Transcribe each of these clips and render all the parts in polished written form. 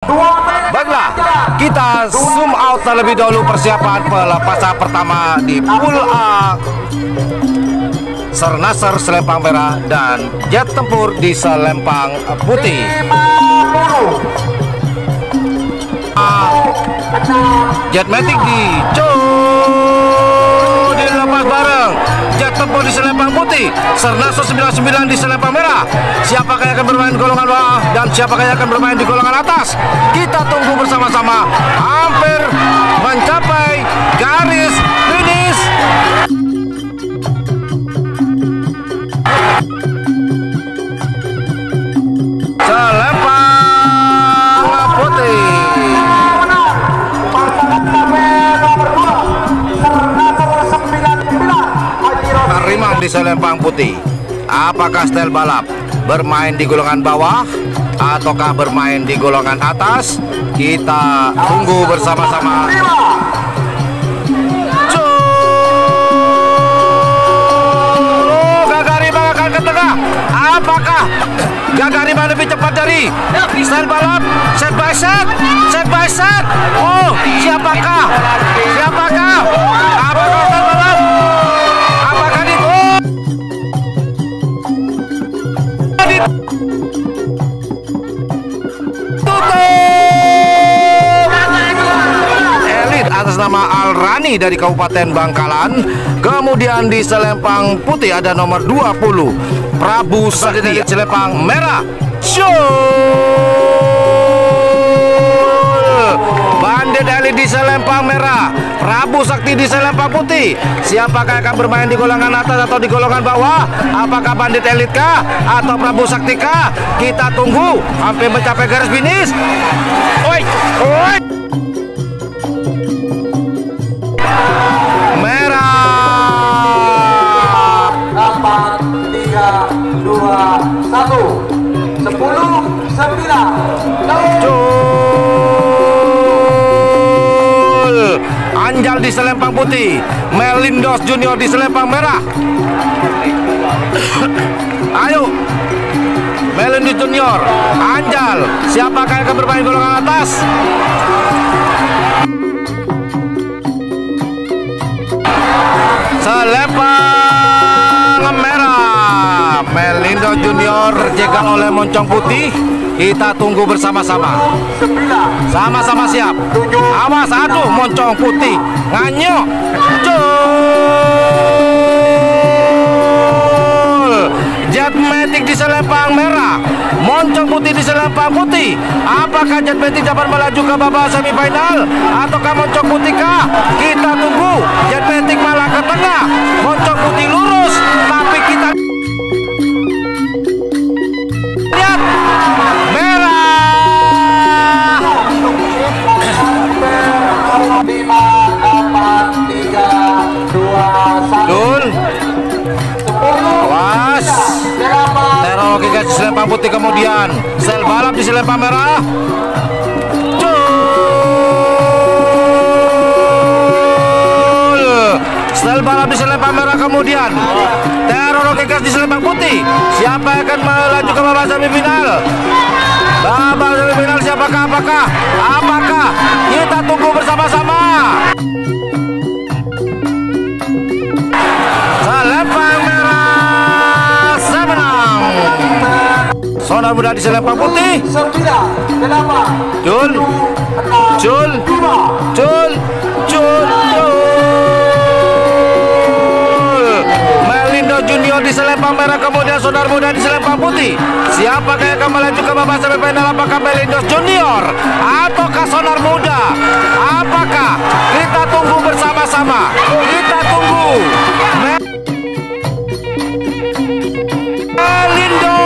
Baiklah, kita zoom out terlebih dahulu persiapan pelepasan pertama di Pool A. Sernasar Selempang Merah dan Jet Tempur di Selempang Putih. Jet Matic dilepas bareng. Jet Tempur di Selempang Putih, Sernasar 99 di Selempang Merah. Siapakah yang akan bermain di golongan bawah dan siapakah yang akan bermain di golongan atas? Kita tunggu bersama-sama. Hampir mencapai garis finish. Selempang Putih. Rimang di Selempang Putih. Apakah style balap bermain di golongan bawah ataukah bermain di golongan atas? Kita tunggu bersama-sama. Gagarima akan ke tengah. Apakah Gagarima lebih cepat dari style balap? Set by set, set by set. Oh, siapakah? Siapakah? Apakah style balap? Apakah di Elit atas nama Alrani dari Kabupaten Bangkalan. Kemudian di Selempang Putih ada nomor 20 Prabu Sakti. Selempang Merah Bandit Elit di Selempang Merah, Prabu Sakti di Selempang Putih. Siapakah akan bermain di golongan atas atau di golongan bawah? Apakah Bandit Elit kah atau Prabu Sakti kah? Kita tunggu sampai mencapai garis finish. Oi, oi. Merah 8, 3, 2, 1 10, 9 Anjal di Selempang Putih, Melindos Junior di Selempang Merah. Ayo, Melindos Junior, Anjal. Siapakah yang akan bermain golongan atas? Selempang Merah, Melindo Junior terjegal oleh Moncong Putih. Kita tunggu bersama-sama. Sama-sama siap. Awas, aduh, Moncong Putih nganyok. Jet Matic di Selempang Merah, Moncong Putih di Selempang Putih. Apakah Jet Matic dapat melaju ke babak semifinal ataukah Moncong Putih kah? Kita tunggu. Jet Matic malah ke tengah, Moncong Putih lurus, tapi kita lihat merah. 5, 4, 3, 2, 1 Dul. Awas. Teknologi gas di Selempang Putih, kemudian sel balap di Selempang Merah. Sel balap di Selempang Merah, kemudian teknologi gas di Selempang Putih. Siapa yang akan melaju ke babak semifinal? Babak semifinal siapakah? Apakah? Kita tunggu bersama-sama. Selempang Merah semenang. Sonar Muda di Selempang Putih. 9, 8, Jul. Melindo Junior di Selempang Merah, kemudian Sonar Muda di Selempang Putih. Siapakah yang akan melaju ke babak semifinal? Apakah Melindo Junior ataukah Sonar Muda? Apakah? Kita tunggu bersama-sama. Kita tunggu. Melindo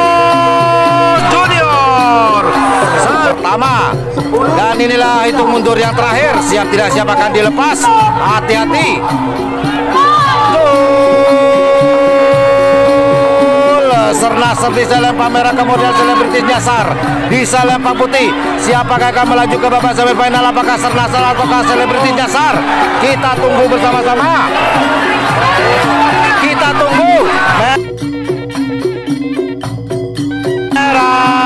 Junior pertama, dan inilah hitung mundur yang terakhir. Siap tidak siap akan dilepas. Hati-hati. Sernasar di Selempang Merah, kemudian Selebritis Nyasar di Selempang Putih. Siapakah akan melaju ke babak semifinal? Apakah Sernasar ataukah Selebritis Nyasar? Kita tunggu bersama-sama. Kita tunggu. Merah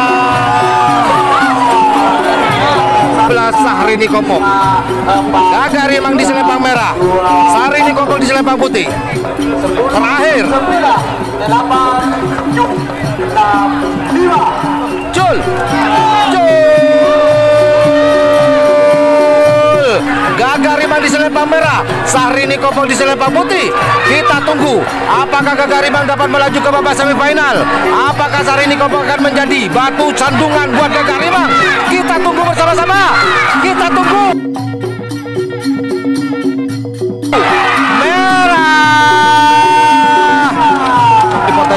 12 Sahrini Kopok. Gagah Rimang di selempang merah, Sahrini Kopok di selempang putih. Terakhir 9, 8, 7, 6, 5. Jul. Gagah Rimang di selempang merah, Sahrini Kopok di selempang putih. Kita tunggu, apakah Gagah Rimang dapat melaju ke babak semifinal? Apakah Sahrini Kopok akan menjadi batu sandungan buat Gagah Rimang? Kita tunggu bersama-sama. Kita tunggu.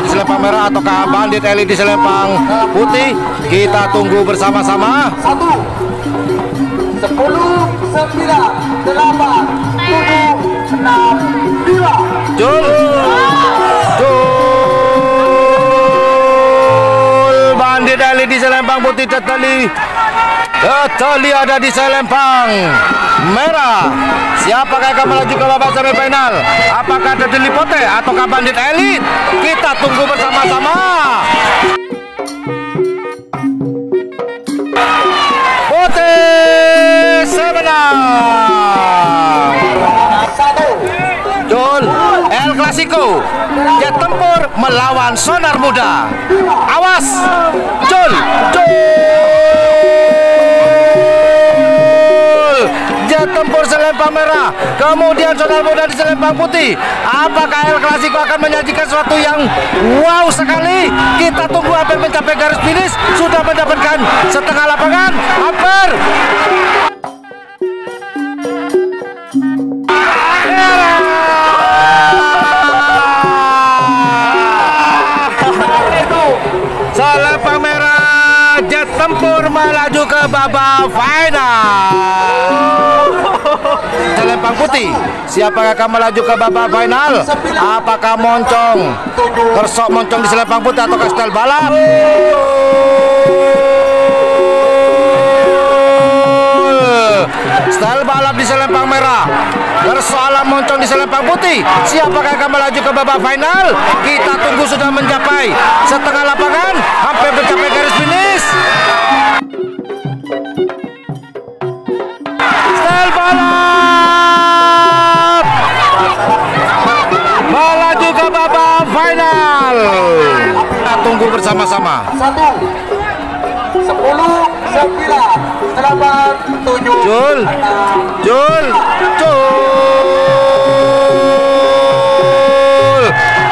Di selempang merah ataukah Bandit Elite di selempang putih? Kita tunggu bersama-sama. 1, 10, 9, 8, 7, 6, 5. Jul. Bandit Elite di selempang putih. Tetali ada di selempang merah. Siapakah akan melaju ke babak semifinal? Apakah Tetali Pote ataukah Bandit Elite? Kita tunggu bersama-sama. Pote sebenang. Jul. El Clasico. Jet Tempur melawan Sonar Muda. Awas. Jul. Jet Tempur selempang merah, kemudian Sonar Muda di selempang putih. Apakah El Clasico akan menyajikan sesuatu yang wow sekali? Kita tunggu hampir mencapai garis finish. Sudah mendapatkan setengah lapangan. Hampir. Selempang merah, Jet Tempur melaju ke babak final. Selempang putih, siapa akan melaju ke babak final? Apakah Moncong, Kersok Moncong di selempang putih atau Style Balap? Style Balap di selempang merah, Kersok Alam Moncong di selempang putih. Siapakah akan melaju ke babak final? Kita tunggu, sudah mencapai setengah lapangan, hampir mencapai garis finish. Style Balap melaju ke babak final. Kita tunggu bersama-sama. 1, 10, 9, 8, 7, Jul. 6.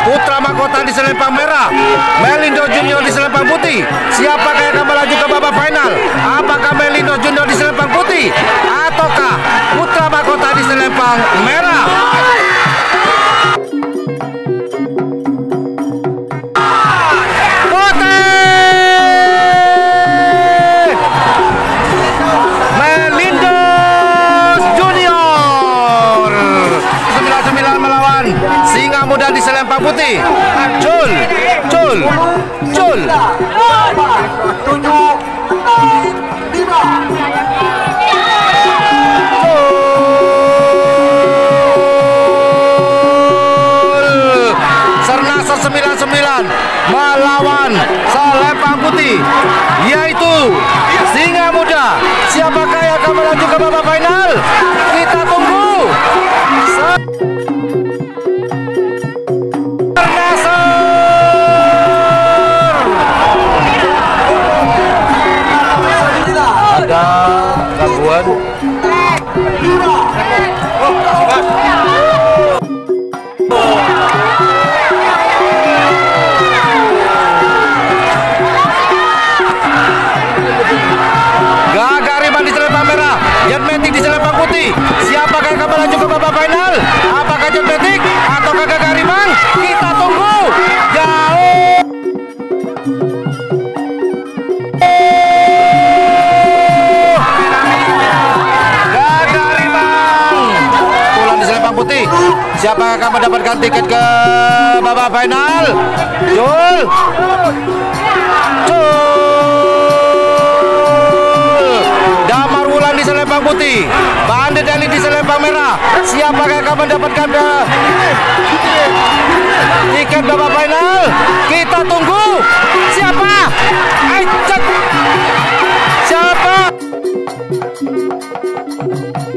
Putra Mahkota di selempang merah, Melindo Junior di selempang putih. Siapakah yang akan melaju ke babak final? Apakah Melindo Junior di selempang putih ataukah Putra Mahkota di selempang merah? Melindo Junior 99 melawan Singa Muda di selempang putih. Jul. 8, 7, 6, 5. Sernasa 99 melawan selempang putih, yaitu Singa Muda. Siapakah yang akan melaju ke babak final? Kita tunggu. Ada gangguan. Gagah Rimang di selempang merah, Jet Matic di selempang putih. Siapakah yang akan melaju ke babak final? Apakah Jet Matic atau Gagah Rimang? Kita tunggu. Jauh. Gagah Rimang pulang di selempang putih. Siapa yang akan mendapatkan tiket ke babak final? Jul. Damar Wulan di selempang putih, Bandit Elite di selempang merah. Siapa yang akan mendapatkan tiket babak final? Kita tunggu. Siapa? Siapa? 9.